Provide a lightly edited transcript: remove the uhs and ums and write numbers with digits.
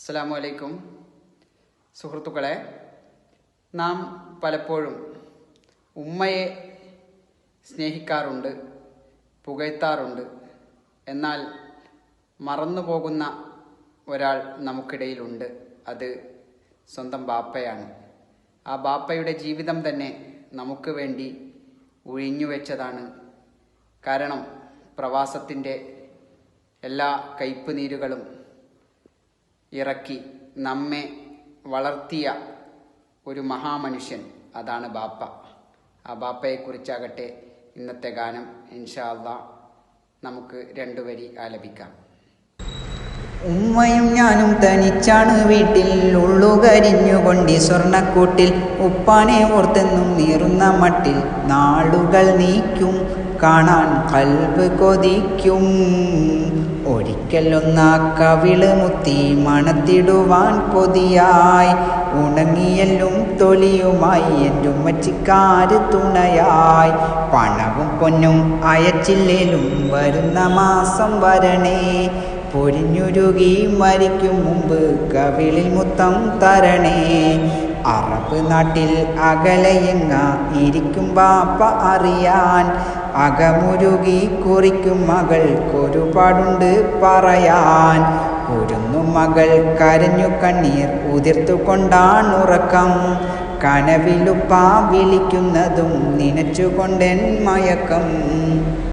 അസ്സലാമു അലൈക്കും സുഹൃത്തുക്കളെ, നാം പലപ്പോഴും ഉമ്മയെ സ്നേഹിക്കാറുണ്ട്, പുകഴ്ത്താറുണ്ട്. എന്നാൽ മറന്നുപോകുന്ന ഒരാൾ നമുക്കിടയിലുണ്ട്. അത് സ്വന്തം ബാപ്പയാണ്. ആ ബാപ്പയുടെ ജീവിതം തന്നെ നമുക്ക് വേണ്ടി ഒഴിഞ്ഞുവെച്ചതാണ്. കാരണം പ്രവാസത്തിൻ്റെ എല്ലാ കയ്പ് നീരുകളും ഇറക്കി നമ്മെ വളർത്തിയ ഒരു മഹാമനുഷ്യൻ, അതാണ് ബാപ്പ. ആ ബാപ്പയെക്കുറിച്ചാകട്ടെ ഇന്നത്തെ ഗാനം. ഇൻഷാ അല്ലാഹ് നമുക്ക് രണ്ടുവരി ആലപിക്കാം. ഉമ്മയും ഞാനും തനിച്ചാണ് വീട്ടിൽ, ഉള്ളുകരിഞ്ഞുകൊണ്ടി സ്വർണ്ണക്കൂട്ടിൽ. ഉപ്പാനെ ഓർത്തെന്നും നീറുന്ന മട്ടിൽ, നാളുകൾ നീക്കും കാണാൻ കൽബ് കൊതിക്കും. ഒരിക്കലൊന്നാ കവിള് മുത്തി മണത്തിടുവാൻ കൊതിയായി, ഉണങ്ങിയെല്ലും തൊലിയുമായി എൻ്റെ ഉമ്മച്ചിക്കാര് തുണയായി. പണവും പൊന്നും അയച്ചില്ലേലും വരുന്ന മാസം വരണേ, പൊരിഞ്ഞുരുകി മരിക്കും മുമ്പ് കവിളിൽ മുത്തം തരണേ. അറബ് നാട്ടിൽ അകലെയെങ്ങ ഇരിക്കും ബാപ്പ അറിയാൻ, അകമുരുകി കുറിക്കും മകൾക്കൊരുപാടുണ്ട് പറയാൻ. ഒരുന്നു മകൾ കരഞ്ഞു കണ്ണീർ ഉതിർത്തു കൊണ്ടാണുറക്കം, കനവിലുപ്പ വിളിക്കുന്നതും നനച്ചുകൊണ്ടെൻ മയക്കം.